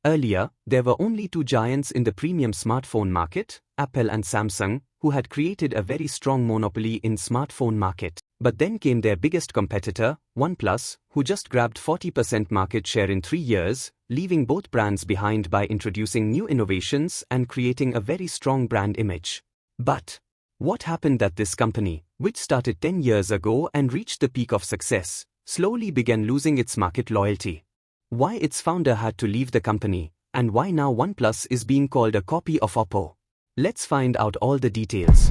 Earlier, there were only two giants in the premium smartphone market, Apple and Samsung, who had created a very strong monopoly in smartphone market. But then came their biggest competitor, OnePlus, who just grabbed 40% market share in 3 years, leaving both brands behind by introducing new innovations and creating a very strong brand image. But what happened that this company, which started 10 years ago and reached the peak of success, slowly began losing its market loyalty? Why its founder had to leave the company, and why now OnePlus is being called a copy of Oppo? Let's find out all the details.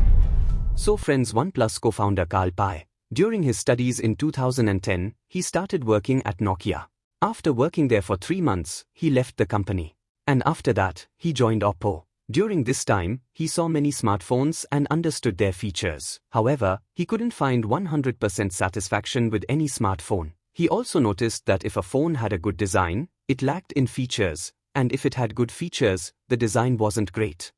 So friends, OnePlus co-founder Carl Pei. During his studies in 2010, he started working at Nokia. After working there for 3 months, he left the company. And after that, he joined Oppo. During this time, he saw many smartphones and understood their features. However, he couldn't find 100% satisfaction with any smartphone. He also noticed that if a phone had a good design, it lacked in features, and if it had good features, the design wasn't great.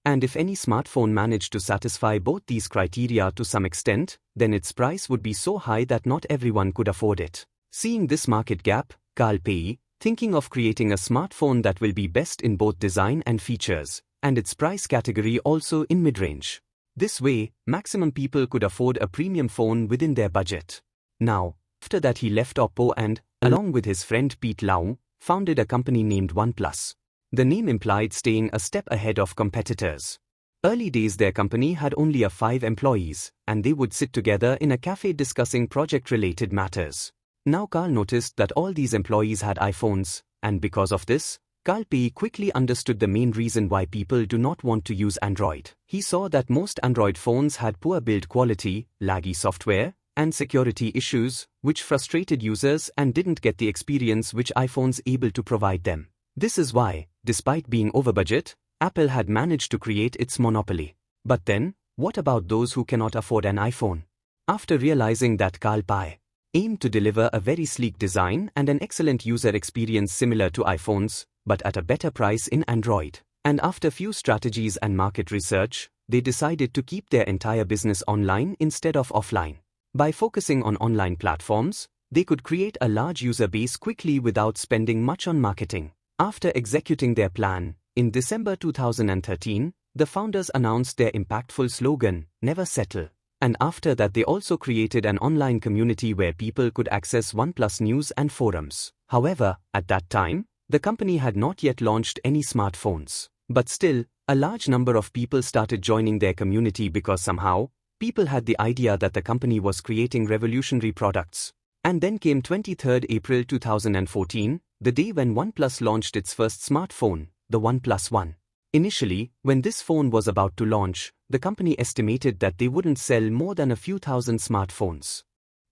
And if any smartphone managed to satisfy both these criteria to some extent, then its price would be so high that not everyone could afford it. Seeing this market gap, Carl Pei, thinking of creating a smartphone that will be best in both design and features, and its price category also in mid-range. This way, maximum people could afford a premium phone within their budget. Now, after that he left Oppo and, along with his friend Pete Lau, founded a company named OnePlus. The name implied staying a step ahead of competitors. Early days their company had only 5 employees, and they would sit together in a cafe discussing project-related matters. Now Carl noticed that all these employees had iPhones, and because of this, Carl Pei quickly understood the main reason why people do not want to use Android. He saw that most Android phones had poor build quality, laggy software, and security issues, which frustrated users and didn't get the experience which iPhones able to provide them. This is why, despite being over budget, Apple had managed to create its monopoly. But then, what about those who cannot afford an iPhone? After realizing that Carl Pei aimed to deliver a very sleek design and an excellent user experience similar to iPhones, but at a better price in Android, and after few strategies and market research, they decided to keep their entire business online instead of offline. By focusing on online platforms, they could create a large user base quickly without spending much on marketing. After executing their plan, in December 2013, the founders announced their impactful slogan, "Never Settle." And after that they also created an online community where people could access OnePlus news and forums. However, at that time, the company had not yet launched any smartphones. But still, a large number of people started joining their community because somehow, people had the idea that the company was creating revolutionary products. And then came 23rd April 2014, the day when OnePlus launched its first smartphone, the OnePlus One. Initially, when this phone was about to launch, the company estimated that they wouldn't sell more than a few thousand smartphones.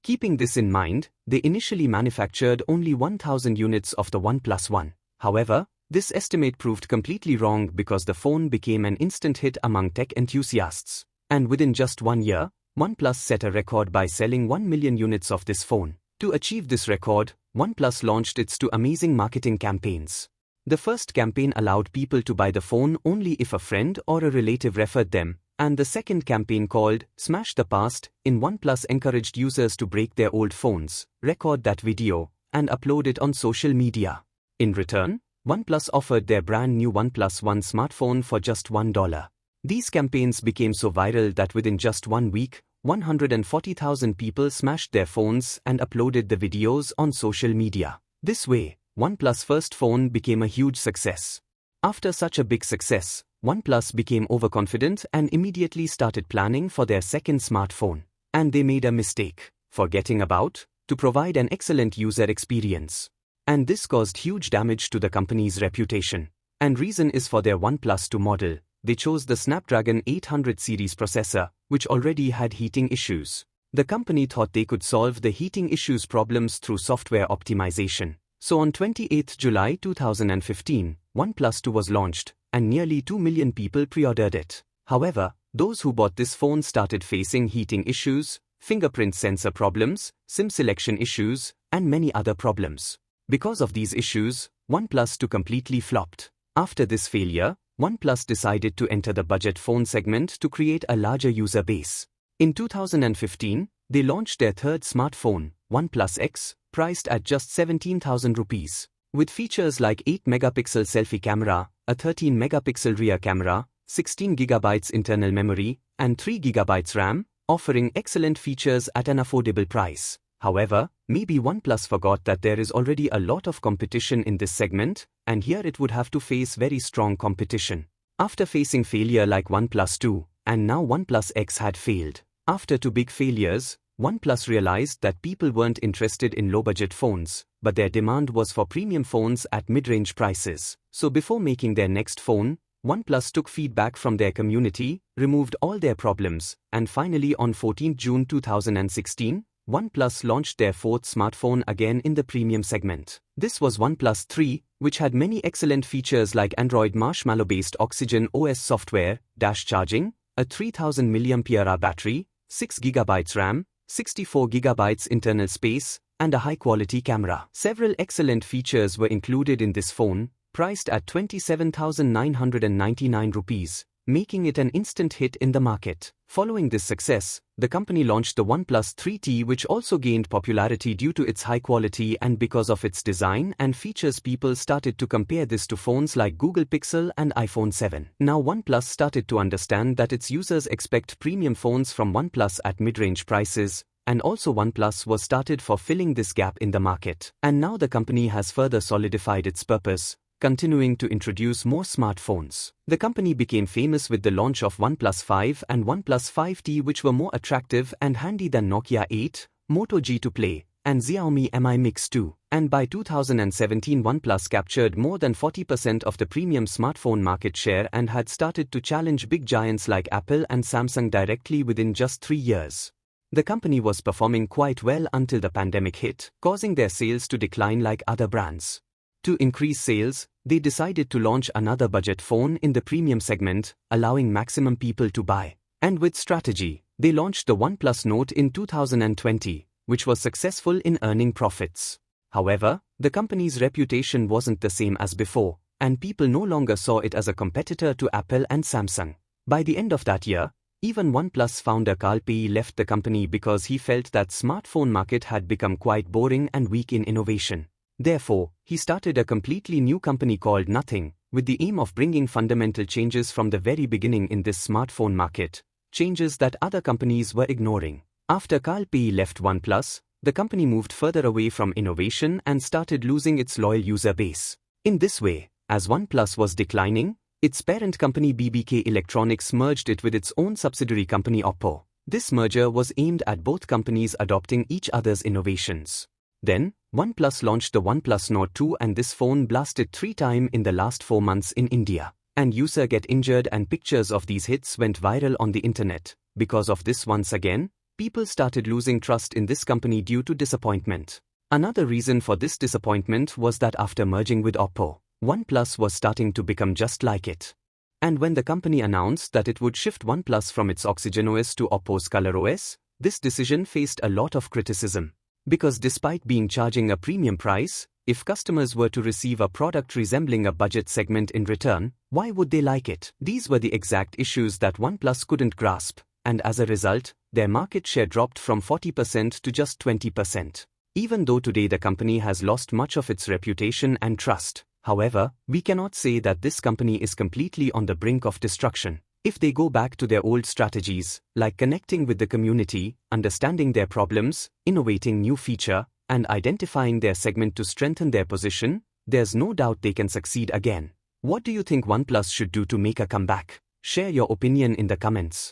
Keeping this in mind, they initially manufactured only 1,000 units of the OnePlus One. However, this estimate proved completely wrong because the phone became an instant hit among tech enthusiasts. And within just 1 year, OnePlus set a record by selling 1 million units of this phone. To achieve this record, OnePlus launched its 2 amazing marketing campaigns. The first campaign allowed people to buy the phone only if a friend or a relative referred them, and the second campaign, called Smash the Past, in OnePlus encouraged users to break their old phones, record that video, and upload it on social media. In return, OnePlus offered their brand new OnePlus One smartphone for just $1. These campaigns became so viral that within just 1 week, 140,000 people smashed their phones and uploaded the videos on social media. This way, OnePlus' first phone became a huge success. After such a big success, OnePlus became overconfident and immediately started planning for their second smartphone. And they made a mistake, forgetting to provide an excellent user experience. And this caused huge damage to the company's reputation. And reason is for their OnePlus 2 model, they chose the Snapdragon 800 series processor, which already had heating issues. The company thought they could solve the heating issues problems through software optimization. So on 28 July 2015, OnePlus 2 was launched, and nearly 2 million people pre-ordered it. However, those who bought this phone started facing heating issues, fingerprint sensor problems, SIM selection issues, and many other problems. Because of these issues, OnePlus 2 completely flopped. After this failure, OnePlus decided to enter the budget phone segment to create a larger user base. In 2015, they launched their third smartphone, OnePlus X, priced at just 17,000 rupees. With features like 8-megapixel selfie camera, a 13-megapixel rear camera, 16GB internal memory, and 3GB RAM, offering excellent features at an affordable price. However, maybe OnePlus forgot that there is already a lot of competition in this segment, and here it would have to face very strong competition. After facing failure like OnePlus 2, and now OnePlus X had failed. After two big failures, OnePlus realized that people weren't interested in low-budget phones, but their demand was for premium phones at mid-range prices. So before making their next phone, OnePlus took feedback from their community, removed all their problems, and finally on 14 June 2016, OnePlus launched their fourth smartphone again in the premium segment. This was OnePlus 3, which had many excellent features like Android Marshmallow-based Oxygen OS software, dash charging, a 3000 mAh battery, 6GB RAM, 64GB internal space, and a high-quality camera. Several excellent features were included in this phone, priced at 27,999 rupees, making it an instant hit in the market. Following this success, the company launched the OnePlus 3T, which also gained popularity due to its high quality and because of its design and features. People started to compare this to phones like Google Pixel and iPhone 7. Now OnePlus started to understand that its users expect premium phones from OnePlus at mid-range prices, and also OnePlus was started for filling this gap in the market. And now the company has further solidified its purpose, continuing to introduce more smartphones. The company became famous with the launch of OnePlus 5 and OnePlus 5T, which were more attractive and handy than Nokia 8, Moto G2 Play, and Xiaomi Mi Mix 2. And by 2017, OnePlus captured more than 40% of the premium smartphone market share and had started to challenge big giants like Apple and Samsung directly within just 3 years. The company was performing quite well until the pandemic hit, causing their sales to decline like other brands. To increase sales, they decided to launch another budget phone in the premium segment, allowing maximum people to buy. And with strategy, they launched the OnePlus Note in 2020, which was successful in earning profits. However, the company's reputation wasn't the same as before, and people no longer saw it as a competitor to Apple and Samsung. By the end of that year, even OnePlus founder Carl Pei left the company because he felt that smartphone market had become quite boring and weak in innovation. Therefore, he started a completely new company called Nothing, with the aim of bringing fundamental changes from the very beginning in this smartphone market, changes that other companies were ignoring. After Carl Pei left OnePlus, the company moved further away from innovation and started losing its loyal user base. In this way, as OnePlus was declining, its parent company BBK Electronics merged it with its own subsidiary company Oppo. This merger was aimed at both companies adopting each other's innovations. Then, OnePlus launched the OnePlus Nord 2, and this phone blasted 3 times in the last 4 months in India. And user get injured and pictures of these hits went viral on the internet. Because of this, once again, people started losing trust in this company due to disappointment. Another reason for this disappointment was that after merging with Oppo, OnePlus was starting to become just like it. And when the company announced that it would shift OnePlus from its Oxygen OS to Oppo's Color OS, this decision faced a lot of criticism. Because despite being charging a premium price, if customers were to receive a product resembling a budget segment in return, why would they like it? These were the exact issues that OnePlus couldn't grasp, and as a result, their market share dropped from 40% to just 20%. Even though today the company has lost much of its reputation and trust, however, we cannot say that this company is completely on the brink of destruction. If they go back to their old strategies, like connecting with the community, understanding their problems, innovating new feature, and identifying their segment to strengthen their position, there's no doubt they can succeed again. What do you think OnePlus should do to make a comeback? Share your opinion in the comments.